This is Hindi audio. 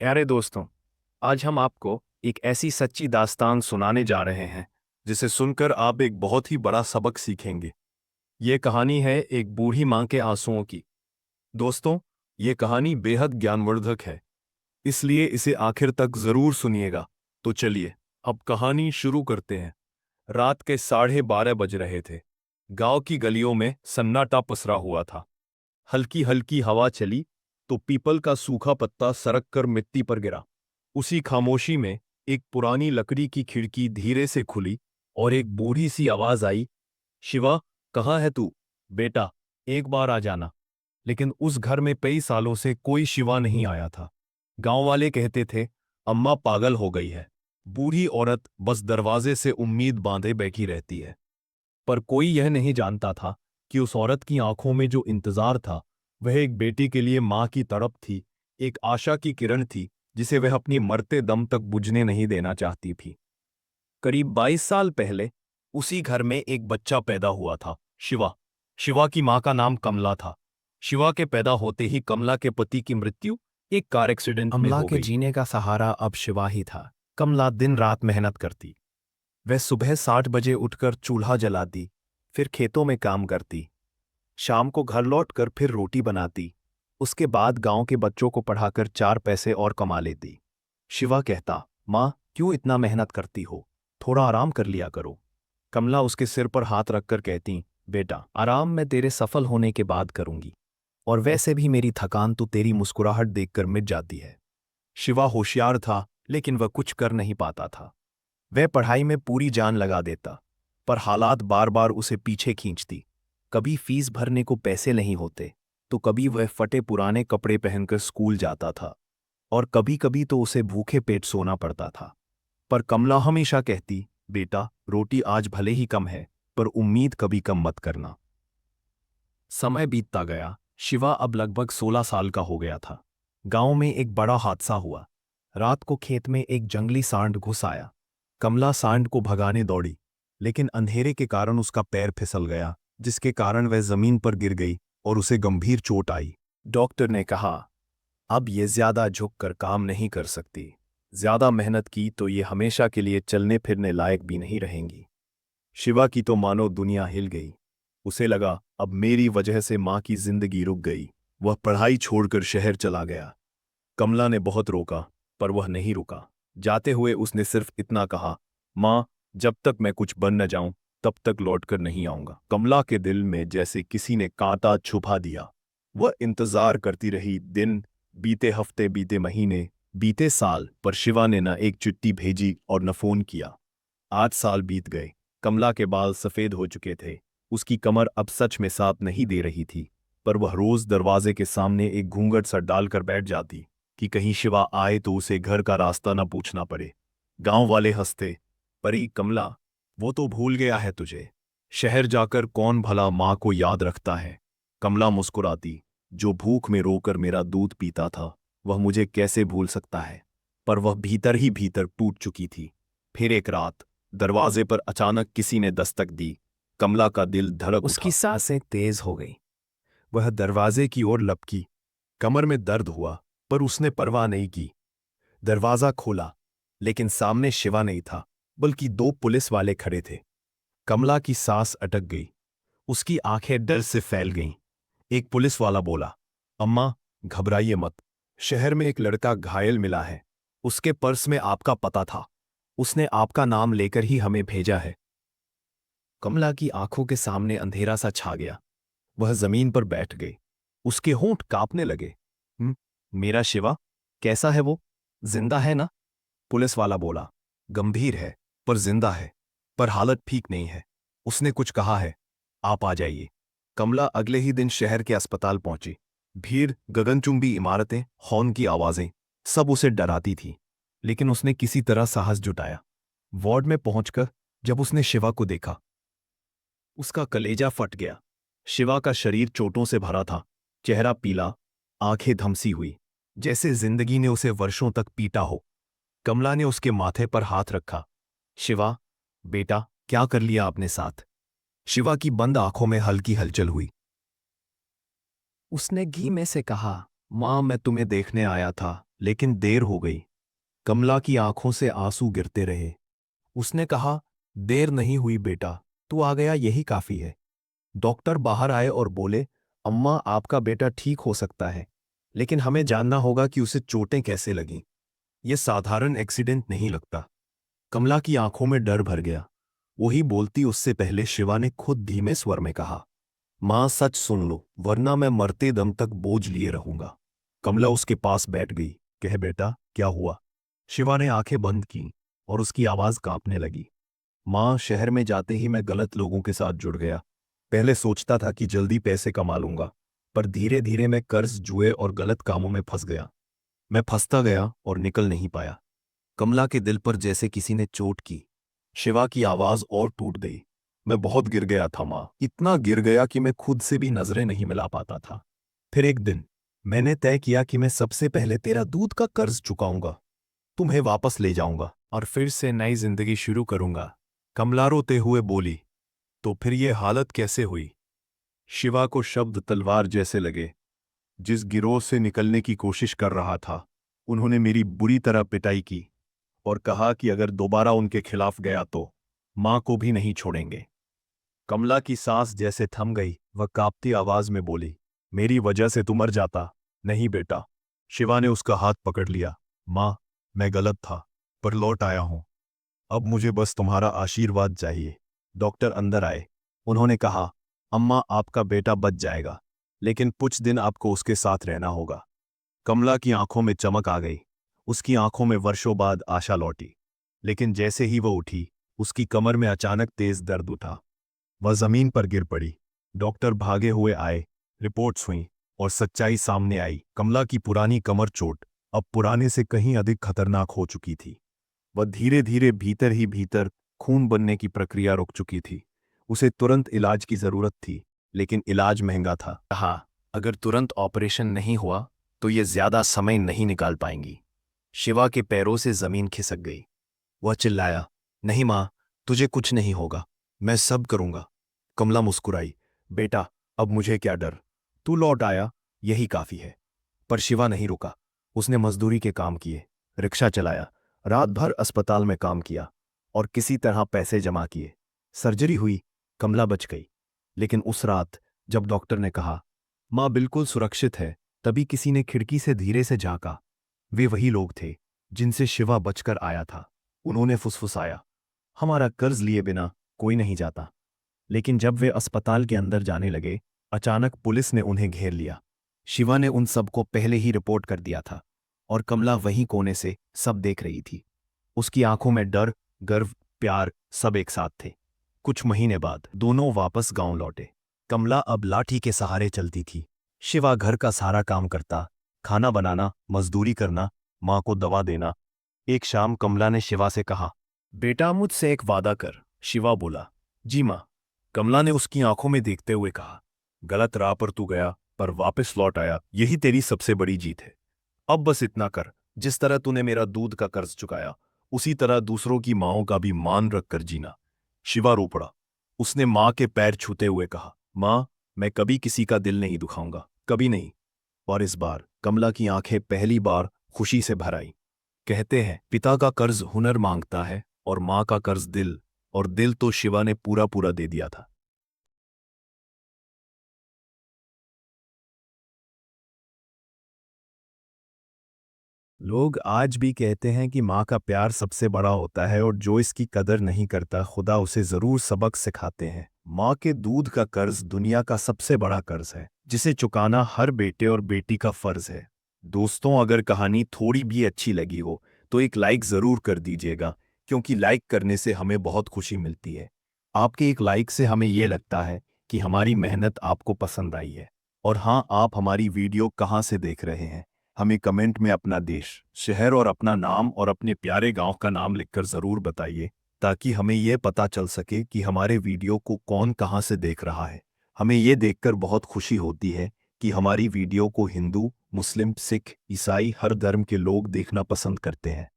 प्यारे दोस्तों, आज हम आपको एक ऐसी सच्ची दास्तान सुनाने जा रहे हैं जिसे सुनकर आप एक बहुत ही बड़ा सबक सीखेंगे। ये कहानी है एक बूढ़ी मां के आंसुओं की। दोस्तों, ये कहानी बेहद ज्ञानवर्धक है, इसलिए इसे आखिर तक जरूर सुनिएगा। तो चलिए अब कहानी शुरू करते हैं। रात के 12:30 बज रहे थे। गांव की गलियों में सन्नाटा पसरा हुआ था। हल्की हल्की हवा चली तो पीपल का सूखा पत्ता सरक कर मिट्टी पर गिरा। उसी खामोशी में एक पुरानी लकड़ी की खिड़की धीरे से खुली और एक बूढ़ी सी आवाज आई, शिवा, कहाँ है तू? बेटा, एक बार आ जाना। लेकिन उस घर में कई सालों से कोई शिवा नहीं आया था। गांव वाले कहते थे, अम्मा पागल हो गई है। बूढ़ी औरत बस दरवाजे से उम्मीद बांधे बैठी रहती है। पर कोई यह नहीं जानता था कि उस औरत की आंखों में जो इंतजार था, वह एक बेटी के लिए मां की तड़प थी, एक आशा की किरण थी जिसे वह अपनी मरते दम तक बुझने नहीं देना चाहती थी। करीब 22 साल पहले उसी घर में एक बच्चा पैदा हुआ था, शिवा। शिवा की मां का नाम कमला था। शिवा के पैदा होते ही कमला के पति की मृत्यु एक कार एक्सीडेंट में हो गई। जीने का सहारा अब शिवा ही था। कमला दिन रात मेहनत करती। वह सुबह 60 बजे उठकर चूल्हा जलाती, फिर खेतों में काम करती, शाम को घर लौटकर फिर रोटी बनाती, उसके बाद गांव के बच्चों को पढ़ाकर 4 पैसे और कमा लेती। शिवा कहता, माँ, क्यों इतना मेहनत करती हो? थोड़ा आराम कर लिया करो। कमला उसके सिर पर हाथ रखकर कहती, बेटा, आराम मैं तेरे सफल होने के बाद करूंगी। और वैसे भी मेरी थकान तो तेरी मुस्कुराहट देखकर मिट जाती है। शिवा होशियार था, लेकिन वह कुछ कर नहीं पाता था। वह पढ़ाई में पूरी जान लगा देता, पर हालात बार बार उसे पीछे खींचती। कभी फीस भरने को पैसे नहीं होते, तो कभी वह फटे पुराने कपड़े पहनकर स्कूल जाता था, और कभी कभी तो उसे भूखे पेट सोना पड़ता था। पर कमला हमेशा कहती, बेटा, रोटी आज भले ही कम है, पर उम्मीद कभी कम मत करना। समय बीतता गया। शिवा अब लगभग 16 साल का हो गया था। गांव में एक बड़ा हादसा हुआ। रात को खेत में एक जंगली सांड घुस आया। कमला सांड को भगाने दौड़ी, लेकिन अंधेरे के कारण उसका पैर फिसल गया, जिसके कारण वह जमीन पर गिर गई और उसे गंभीर चोट आई। डॉक्टर ने कहा, अब ये ज्यादा झुक कर काम नहीं कर सकती। ज्यादा मेहनत की तो ये हमेशा के लिए चलने फिरने लायक भी नहीं रहेंगी। शिवा की तो मानो दुनिया हिल गई। उसे लगा, अब मेरी वजह से मां की जिंदगी रुक गई। वह पढ़ाई छोड़कर शहर चला गया। कमला ने बहुत रोका, पर वह नहीं रुका। जाते हुए उसने सिर्फ इतना कहा, मां, जब तक मैं कुछ बन न जाऊं, तब तक लौटकर नहीं आऊंगा। कमला के दिल में जैसे किसी ने कांटा छुपा दिया। वह इंतजार करती रही। दिन बीते, हफ्ते बीते, महीने बीते, साल, पर शिवा ने न एक चिट्ठी भेजी और न फोन किया। 8 साल बीत गए। कमला के बाल सफेद हो चुके थे। उसकी कमर अब सच में साथ नहीं दे रही थी, पर वह रोज दरवाजे के सामने एक घूंघट सा डालकर बैठ जाती कि कहीं शिवा आए तो उसे घर का रास्ता न पूछना पड़े। गांव वाले हंसते, परी कमला, वो तो भूल गया है तुझे। शहर जाकर कौन भला मां को याद रखता है। कमला मुस्कुराती, जो भूख में रोकर मेरा दूध पीता था, वह मुझे कैसे भूल सकता है। पर वह भीतर ही भीतर टूट चुकी थी। फिर एक रात दरवाजे पर अचानक किसी ने दस्तक दी। कमला का दिल धड़क उसकी उठा। सांसें तेज हो गई। वह दरवाजे की ओर लपकी। कमर में दर्द हुआ, पर उसने परवाह नहीं की। दरवाजा खोला, लेकिन सामने शिवा नहीं था, बल्कि 2 पुलिस वाले खड़े थे। कमला की सांस अटक गई। उसकी आंखें डर से फैल गईं। एक पुलिस वाला बोला, अम्मा, घबराइए मत। शहर में एक लड़का घायल मिला है। उसके पर्स में आपका पता था। उसने आपका नाम लेकर ही हमें भेजा है। कमला की आंखों के सामने अंधेरा सा छा गया। वह जमीन पर बैठ गई। उसके होंठ कांपने लगे। मेरा शिवा, कैसा है वो? जिंदा है ना? पुलिस वाला बोला, गंभीर है, पर जिंदा है, पर हालत ठीक नहीं है। उसने कुछ कहा है, आप आ जाइए। कमला अगले ही दिन शहर के अस्पताल पहुंची। भीड़, गगनचुंबी इमारतें, हॉर्न की आवाजें, सब उसे डराती थी, लेकिन उसने किसी तरह साहस जुटाया। वार्ड में पहुंचकर जब उसने शिवा को देखा, उसका कलेजा फट गया। शिवा का शरीर चोटों से भरा था, चेहरा पीला, आंखें धमसी हुई, जैसे जिंदगी ने उसे वर्षों तक पीटा हो। कमला ने उसके माथे पर हाथ रखा। शिवा, बेटा, क्या कर लिया आपने साथ? शिवा की बंद आंखों में हल्की हलचल हुई। उसने घी में से कहा, मां, मैं तुम्हें देखने आया था, लेकिन देर हो गई। कमला की आंखों से आंसू गिरते रहे। उसने कहा, देर नहीं हुई बेटा, तू आ गया यही काफी है। डॉक्टर बाहर आए और बोले, अम्मा आपका बेटा ठीक हो सकता है, लेकिन हमें जानना होगा कि उसे चोटें कैसे लगीं। यह साधारण एक्सीडेंट नहीं लगता। कमला की आंखों में डर भर गया। वही बोलती उससे पहले शिवा ने खुद धीमे स्वर में कहा, मां सच सुन लो, वरना मैं मरते दम तक बोझ लिए रहूंगा। कमला उसके पास बैठ गई। कह बेटा क्या हुआ? शिवा ने आंखें बंद की और उसकी आवाज कांपने लगी। मां, शहर में जाते ही मैं गलत लोगों के साथ जुड़ गया। पहले सोचता था कि जल्दी पैसे कमा लूंगा, पर धीरे धीरे मैं कर्ज, जुए और गलत कामों में फंस गया। मैं फंसता गया और निकल नहीं पाया। कमला के दिल पर जैसे किसी ने चोट की। शिवा की आवाज और टूट गई। मैं बहुत गिर गया था मां, इतना गिर गया कि मैं खुद से भी नजरें नहीं मिला पाता था। फिर एक दिन मैंने तय किया कि मैं सबसे पहले तेरा दूध का कर्ज चुकाऊंगा, तुम्हें वापस ले जाऊंगा और फिर से नई जिंदगी शुरू करूंगा। कमला रोते हुए बोली, तो फिर ये हालत कैसे हुई? शिवा को शब्द तलवार जैसे लगे। जिस गिरोह से निकलने की कोशिश कर रहा था, उन्होंने मेरी बुरी तरह पिटाई की और कहा कि अगर दोबारा उनके खिलाफ गया तो मां को भी नहीं छोड़ेंगे। कमला की सांस जैसे थम गई। वह कांपती आवाज में बोली, मेरी वजह से तू मर जाता। नहीं बेटा। शिवा ने उसका हाथ पकड़ लिया। मां, मैं गलत था, पर लौट आया हूं। अब मुझे बस तुम्हारा आशीर्वाद चाहिए। डॉक्टर अंदर आए। उन्होंने कहा, अम्मा आपका बेटा बच जाएगा, लेकिन कुछ दिन आपको उसके साथ रहना होगा। कमला की आंखों में चमक आ गई। उसकी आंखों में वर्षों बाद आशा लौटी। लेकिन जैसे ही वह उठी, उसकी कमर में अचानक तेज दर्द उठा। वह जमीन पर गिर पड़ी। डॉक्टर भागे हुए आए। रिपोर्ट्स हुईं और सच्चाई सामने आई। कमला की पुरानी कमर चोट अब पुराने से कहीं अधिक खतरनाक हो चुकी थी। वह धीरे धीरे भीतर ही भीतर खून बनने की प्रक्रिया रुक चुकी थी। उसे तुरंत इलाज की जरूरत थी, लेकिन इलाज महंगा था। कहा, अगर तुरंत ऑपरेशन नहीं हुआ तो ये ज्यादा समय नहीं निकाल पाएंगी। शिवा के पैरों से जमीन खिसक गई। वह चिल्लाया, नहीं मां, तुझे कुछ नहीं होगा, मैं सब करूंगा। कमला मुस्कुराई, बेटा अब मुझे क्या डर, तू लौट आया, यही काफी है। पर शिवा नहीं रुका। उसने मजदूरी के काम किए, रिक्शा चलाया, रात भर अस्पताल में काम किया और किसी तरह पैसे जमा किए। सर्जरी हुई, कमला बच गई। लेकिन उस रात जब डॉक्टर ने कहा, मां बिल्कुल सुरक्षित है, तभी किसी ने खिड़की से धीरे से झांका। वे वही लोग थे जिनसे शिवा बचकर आया था। उन्होंने फुसफुसाया, हमारा कर्ज लिए बिना कोई नहीं जाता। लेकिन जब वे अस्पताल के अंदर जाने लगे, अचानक पुलिस ने उन्हें घेर लिया। शिवा ने उन सबको पहले ही रिपोर्ट कर दिया था और कमला वहीं कोने से सब देख रही थी। उसकी आंखों में डर, गर्व, प्यार सब एक साथ थे। कुछ महीने बाद दोनों वापस गांव लौटे। कमला अब लाठी के सहारे चलती थी। शिवा घर का सारा काम करता, खाना बनाना, मजदूरी करना, मां को दवा देना। एक शाम कमला ने शिवा से कहा, बेटा मुझसे एक वादा कर। शिवा बोला, जी मां। कमला ने उसकी आंखों में देखते हुए कहा, गलत राह पर तू गया पर वापस लौट आया, यही तेरी सबसे बड़ी जीत है। अब बस इतना कर, जिस तरह तूने मेरा दूध का कर्ज चुकाया, उसी तरह दूसरों की मांओं का भी मान रखकर जीना। शिवा रो पड़ा। उसने मां के पैर छूते हुए कहा, मां, मैं कभी किसी का दिल नहीं दुखाऊंगा, कभी नहीं। और इस बार कमला की आंखें पहली बार खुशी से भर आई। कहते हैं, पिता का कर्ज हुनर मांगता है और मां का कर्ज दिल, और दिल तो शिवा ने पूरा पूरा दे दिया था। लोग आज भी कहते हैं कि माँ का प्यार सबसे बड़ा होता है और जो इसकी कदर नहीं करता, खुदा उसे जरूर सबक सिखाते हैं। माँ के दूध का कर्ज दुनिया का सबसे बड़ा कर्ज है, जिसे चुकाना हर बेटे और बेटी का फर्ज है। दोस्तों, अगर कहानी थोड़ी भी अच्छी लगी हो तो एक लाइक जरूर कर दीजिएगा, क्योंकि लाइक करने से हमें बहुत खुशी मिलती है। आपके एक लाइक से हमें यह लगता है कि हमारी मेहनत आपको पसंद आई है। और हाँ, आप हमारी वीडियो कहाँ से देख रहे हैं, हमें कमेंट में अपना देश, शहर और अपना नाम और अपने प्यारे गांव का नाम लिखकर ज़रूर बताइए, ताकि हमें यह पता चल सके कि हमारे वीडियो को कौन कहां से देख रहा है। हमें यह देखकर बहुत खुशी होती है कि हमारी वीडियो को हिंदू, मुस्लिम, सिख, ईसाई हर धर्म के लोग देखना पसंद करते हैं।